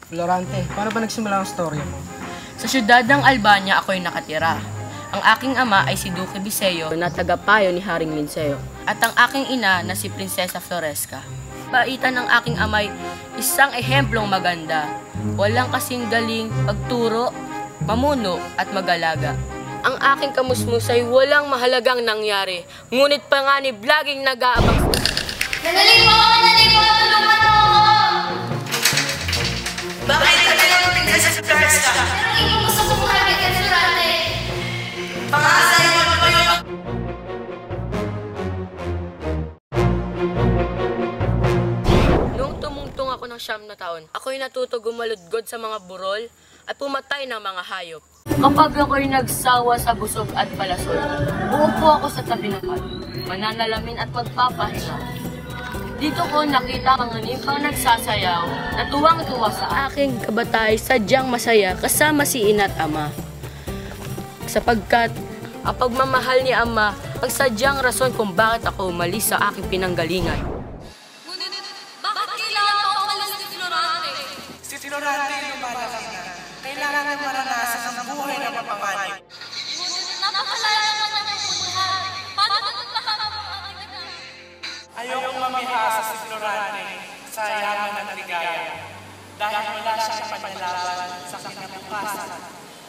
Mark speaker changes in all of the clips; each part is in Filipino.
Speaker 1: Florante, paano ba nagsimula ang storya mo?
Speaker 2: Sa siyudad ng Albania ako'y nakatira. Ang aking ama ay si Duque Biseo na tagapayo ni Haring Linceo. At ang aking ina na si Prinsesa Floresca. Baitan ng aking amay, isang ehemplong maganda. Walang kasing galing pagturo, mamuno at mag-alaga. Ang aking kamusmus ay walang mahalagang nangyari. Ngunit panganib laging nag-aabang.
Speaker 3: Nanalig mo ako! Nanalig mo ako! Tulungan mo ako!
Speaker 4: Bakit ka talagang Prinsesa Floresca?
Speaker 3: Pero ikaw gusto kong mahalagay ka, Florante.
Speaker 4: Pangasay mo na kayo!
Speaker 2: Noong tumungtong ako ng 9 na taon, ako'y natuto gumaludgod sa mga burol at pumatay ng mga hayop. Kapag ako'y nagsawa sa busog at palasol, uupo ako sa tabi ng mat, mananalamin at magpapahinga. Dito ko nakita mga nimpang nagsasayaw na tuwang-tuwa sa aking kabatay sadyang masaya kasama si ina at ama. Sapagkat ang pagmamahal ni ama ang sadyang rason kung bakit ako umalis sa aking pinanggalingan.
Speaker 3: Ngunit, bakit kailangan mo ako malas ni Florante?
Speaker 4: Si Florante lumalaki na. Kailangan na maranasan ang buhay na mapanganib.
Speaker 3: Ngunit, napakalaya naman ang buhay. Paano magpapahama ang aking anak?
Speaker 4: Ayokong mamihasa si Florante sa yaman at ligaya. Dahil wala siyang panlalaban sa kinabukasan.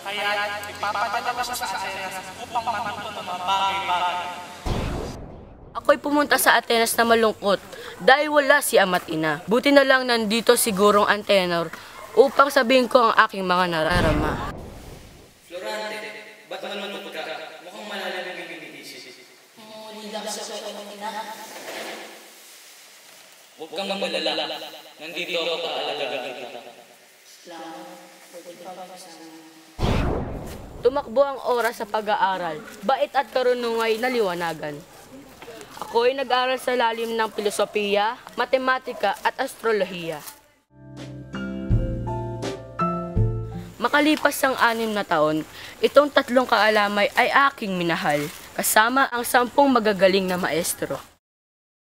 Speaker 4: Kaya ipapadala ko siya sa Atenas upang matuto ng mga bagay-bagay.
Speaker 2: Ako'y pumunta sa Atenas na malungkot dahil wala si ama't ina. Buti na lang nandito sigurong Antenor upang sabihin ko ang aking mga nararama.
Speaker 5: Florante, ba't malungkot ka? Mukhang malalim ang iniisip.
Speaker 3: Muli lang sa kanyang ina.
Speaker 5: Huwag kang magalala. Nandito ako kaalagaan kita.
Speaker 2: Tumakbo ang oras sa pag-aaral, bait at karunungay na liwanagan. Ako'y nag-aral sa lalim ng filosofiya, matematika at astrolohiya. Makalipas ang 6 na taon, itong 3 kaalamay ay aking minahal, kasama ang 10 magagaling na maestro.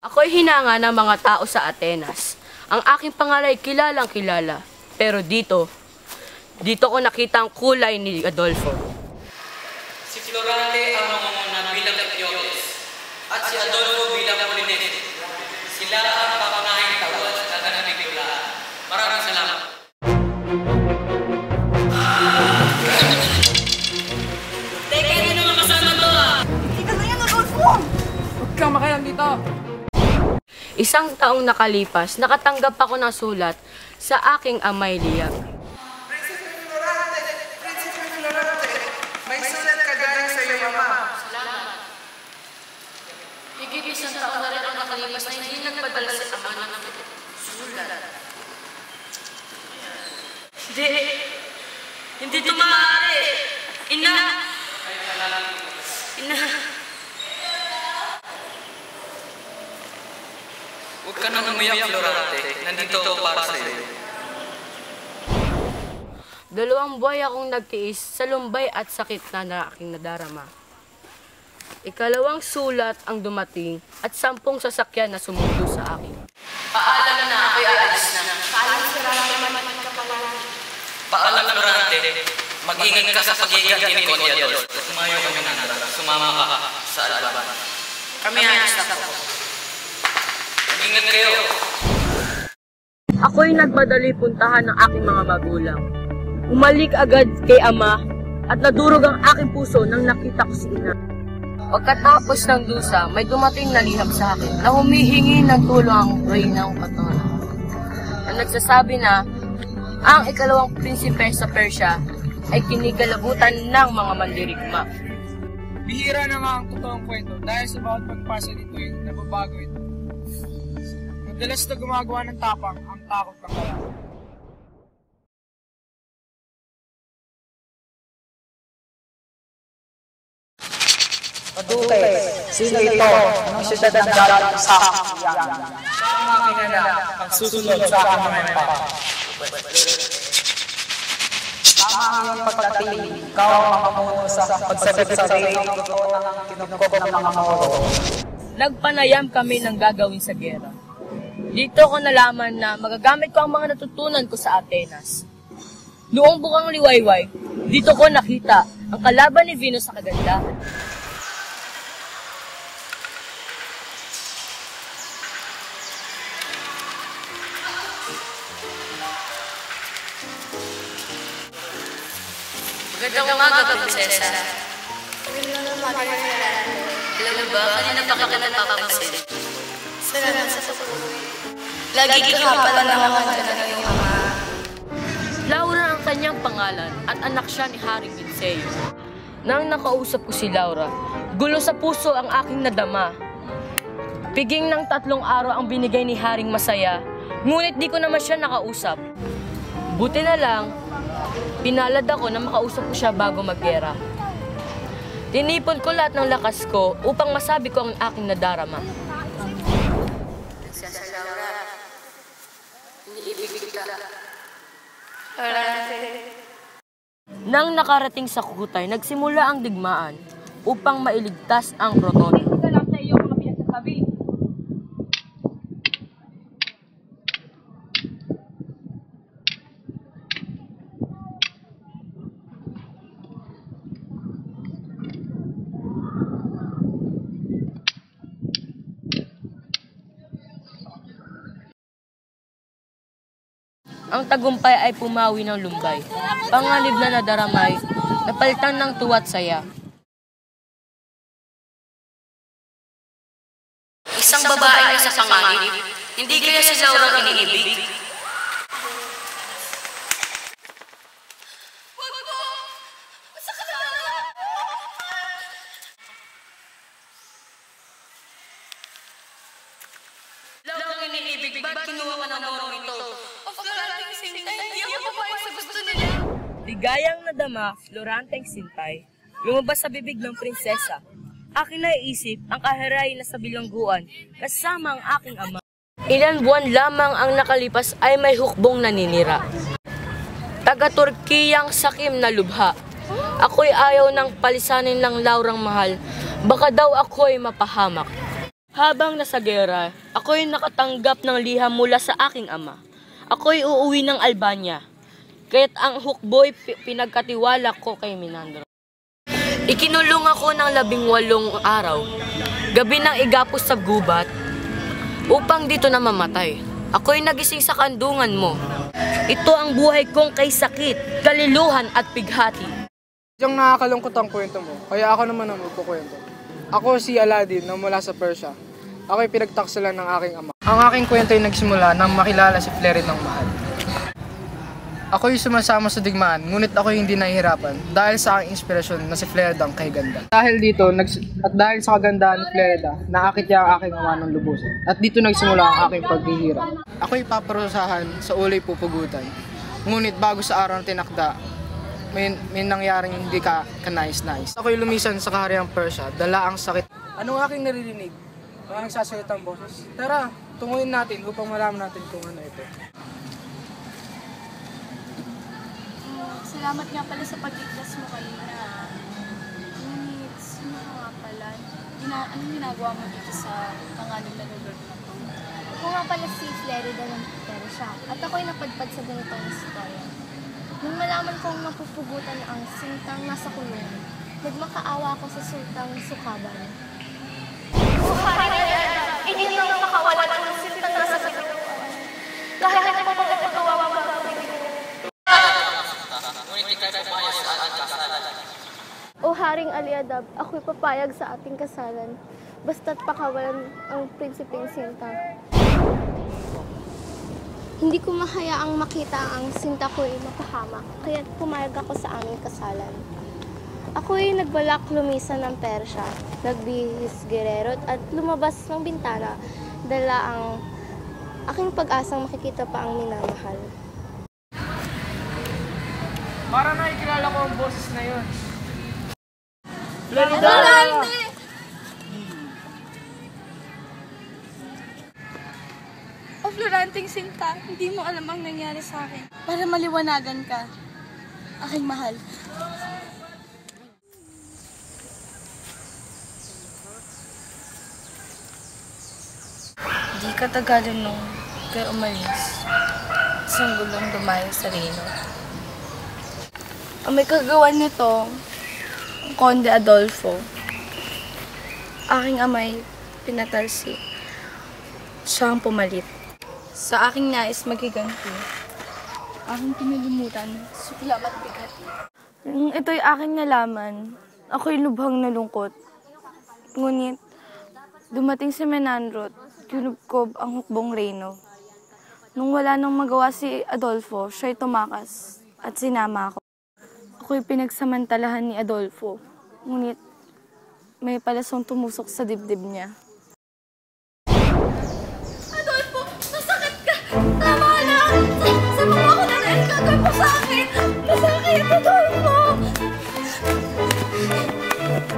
Speaker 2: Ako'y hinanga ng mga tao sa Atenas. Ang aking pangalan ay kilalang kilala, pero dito ko nakita ang kulay ni Adolfo.
Speaker 5: Si Florante ang mamamuna bilang Epiocles at si Adolfo bilang Polines. Sila ang papanahing tawad sa taganang biglaan. Maraming salamat.
Speaker 3: Teka, hindi naman kasama to ah!
Speaker 4: Ikaw na yan, Adolfo!
Speaker 1: Huwag kang makialam dito!
Speaker 2: Isang taong nakalipas, nakatanggap ako ng sulat sa aking amay liyag.
Speaker 4: Prinsipe Florante! Prinsipe Florante! May sulat ka galing sa iyong ama.
Speaker 2: Higit 1 taon na rin ang nakalipas na hindi nagpadala sa ama ng sulat. Hindi ito maaari! Ina!
Speaker 5: Huwag ka nang umiyak, Florante. Nandito ako para sa iyo.
Speaker 2: 2 buwan akong nagtiis sa lumbay at sakit na aking nadarama. Ikalawang sulat ang dumating at 10 sasakyan na sumundo sa akin.
Speaker 5: Paalam na, ako'y aalis na. Paalam, Florante. Mag-ingat ka sa pag-igat ni Conyador. At tumayo kami nandara. Sumama ka sa Alban. Kami ayos na po. Mag-ingat kayo.
Speaker 2: Ako'y nagmadali puntahan ng aking mga magulang. Umalik agad kay ama at nadurog ang aking puso nang nakita ko si ina. Pagkatapos ng dusa, may dumating na liham sa akin na humihingi ng tulong ang Reynang Katona. Na nagsasabi na ang ikalawang prinsipe sa Persia ay kinikalabutan ng mga mandirigma.
Speaker 1: Bihira naman ang totoong kwento dahil sa bawat pagpasa nito ay nababago ito. Madalas na gumagawa ng tapang ang takot ng kaya.
Speaker 6: Duque, sino ito? Anong siyudad ang galing sa aking iyan?
Speaker 4: Ang aking anak, ang susunod sa aking mga empa.
Speaker 6: Tama ang iyong pagdating. Ikaw ang makamuno sa pagsagot sa reyong totoo ng kinugkob ng mga Moro.
Speaker 2: Nagpanayam kami ng gagawin sa gera. Dito ko nalaman na magagamit ko ang mga natutunan ko sa Atenas. Noong bukang liwayway, dito ko nakita ang kalaban ni Venus sa kagandahan.
Speaker 5: Magandang umaga, prinsesa. Alam mo ba, kanina pa kita napapansin. Salamat sa pagpuloy. Lagi ka pala nakakanta ng iyong ama.
Speaker 2: Laura ang kanyang pangalan at anak siya ni Haring Vinceo. Nang nakausap ko si Laura, gulo sa puso ang aking nadama. Piging ng 3 araw ang binigay ni Haring Masaya, ngunit di ko naman siya nakausap. Buti na lang, pinalad ako na makausap ko siya bago maggera. Tinipon ko lahat ng lakas ko upang masabi ko ang aking nadarama.
Speaker 5: Prinsesa Laura, iniibig ka.
Speaker 2: Nang nakarating sa Kutay, nagsimula ang digmaan upang mailigtas ang Crotone. Ito lang sa iyong mga pinagsasabi. Ang tagumpay ay pumawi ng lumbay. Panganib na nadaramay, napalitan ng tuwa't saya.
Speaker 5: Isang babae na sa panganib, hindi kaya si Laura iniibig? Laura ang iniibig, ba't kinuha ka ng morong ito?
Speaker 2: Ligayang nadama, Floranteng Sintay, lumabas sa bibig ng prinsesa. Aking naiisip ang kahirayan na sa bilangguan kasama ang aking ama. Ilan buwan lamang ang nakalipas ay may hukbong naninira. Taga-Turkiyang sakim na lubha. Ako'y ayaw ng palisanin ng Laurang mahal, baka daw ako'y mapahamak. Habang nasa gera, ako'y nakatanggap ng liham mula sa aking ama. Ako'y uuwi ng Albania, kaya't ang hukbo'y pinagkatiwala ko kay Menandro. Ikinulong ako ng 18 araw, gabi ng igapos sa gubat, upang dito na mamatay. Ako'y nagising sa kandungan mo. Ito ang buhay kong kay sakit, kaliluhan at pighati.
Speaker 1: Diyan nakakalungkot ang kwento mo, kaya ako naman ang magkukwento. Ako si Aladdin na mula sa Persia. Ako'y pinagtaksalan ng aking ama. Ang aking kwento ay nagsimula nang makilala si Fleridang mahal. Ako'y sumasama sa digmaan, ngunit ako'y hindi nahihirapan dahil sa aking inspirasyon na si Fleridang kay ganda. Dahil dito, at dahil sa kagandahan ni Flerida, naakit niya ang aking ama ng lubusan. At dito nagsimula ang aking paghihirap. Ako'y paparusahan sa ulay pupugutan. Ngunit bago sa araw na tinakda, may nangyaring hindi ka kanais-nais. Ako'y lumisan sa kahariang Persia, dala ang sakit. Anong aking naririnig? Mga nagsasalitang boses. Tara, tungulin natin upang malaman natin kung ano ito.
Speaker 3: Salamat nga pala sa pagligtas mo kanina. Ngunit, sino ka nga pala? Anong ginagawa mo dito sa panganib na lugar na to?
Speaker 7: Ako nga pala si Flerida ng Persia at ako'y napadpad sa ganitong istorya. Nung malaman kong mapupugutan ang sintang nasa kulungan, nagmakaawa ako sa sultang Sukaban.
Speaker 3: Hindi nang makawalan ng sintang nasa kulungan. Kahit ano pa mga ipagawa mo ba?
Speaker 7: O Haring Aliadab, ako'y papayag sa ating kasalan, basta't pakawalan ang prinsipeng Sinta. Hindi ko mahayaang makita ang sinta ko'y mapahamak, kaya't pumayag ako sa aming kasalan. Ako'y nagbalak lumisan ng Persya, nagbihis gererot at lumabas ng bintana, dala ang aking pag-asang makikita pa ang minamahal.
Speaker 1: Para nakikilala ko ang boses na yun.
Speaker 3: O Floranteng Sinta, hindi mo alam ang nangyari sa akin. Para maliwanagan ka, aking mahal.
Speaker 8: Di katagalan nung
Speaker 3: kayo umalis. Isang gulong dumayo sa Reno. Ang may kagawan nito, ang Conde Adolfo. Aking amay pinatalsi. Siya ang pumalit. Sa aking nais maghiganti. Aking pinalimutan, suklam at bigat. Nung ito'y aking nalaman, ako'y lubhang nalungkot. Ngunit, dumating si Menandro, kinubkob ang hukbong Reno. Nung wala nang magawa si Adolfo, siya'y tumakas at sinama ako. Ako'y pinagsamantalahan ni Adolfo, ngunit may palasong tumusok sa dibdib niya. Adolfo, nasakit ka! Tama na! Sama mo ako na rin! Gagawin mo sa akin! Masakit, Adolfo!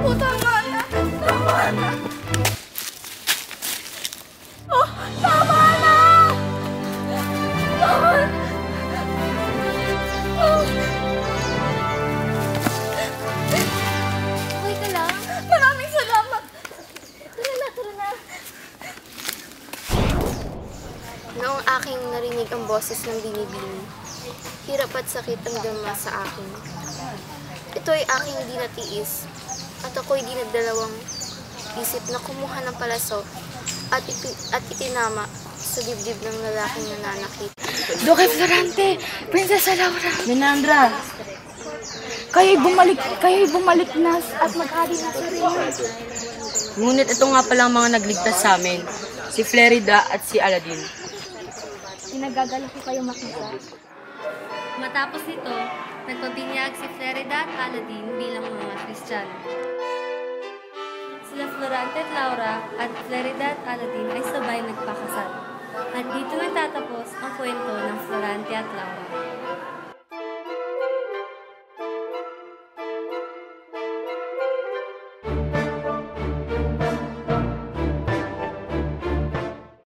Speaker 3: O, tama na! Tama na! Oh, tama na! Tama na! Oh.
Speaker 7: Okay ka lang?
Speaker 3: Maraming salamat!
Speaker 7: Tara na. Noong aking narinig ang boses ng binibini, hirap at sakit ang dama sa akin. Ito'y aking di natiis, at ako'y di nagdalawang isip na kumuha ng palaso at itinama sa dibdib ng lalaking nananakit.
Speaker 3: Duque Florante! Prinsesa Laura! Menandra! Kayo'y bumalik na at mag-adi na sa Reno.
Speaker 2: Ngunit ito nga pala ang mga nagligtas sa amin, si Flerida at si Aladdin.
Speaker 7: Pinagagala ko kayo makita.
Speaker 8: Matapos nito, nagpabinyag si Flerida at Aladdin bilang mga Kristiyano. Sila Florante at Laura at Flerida at Aladdin ay sabay nagpakasal. At dito nagtatapos ang kwento ng Florante at Laura.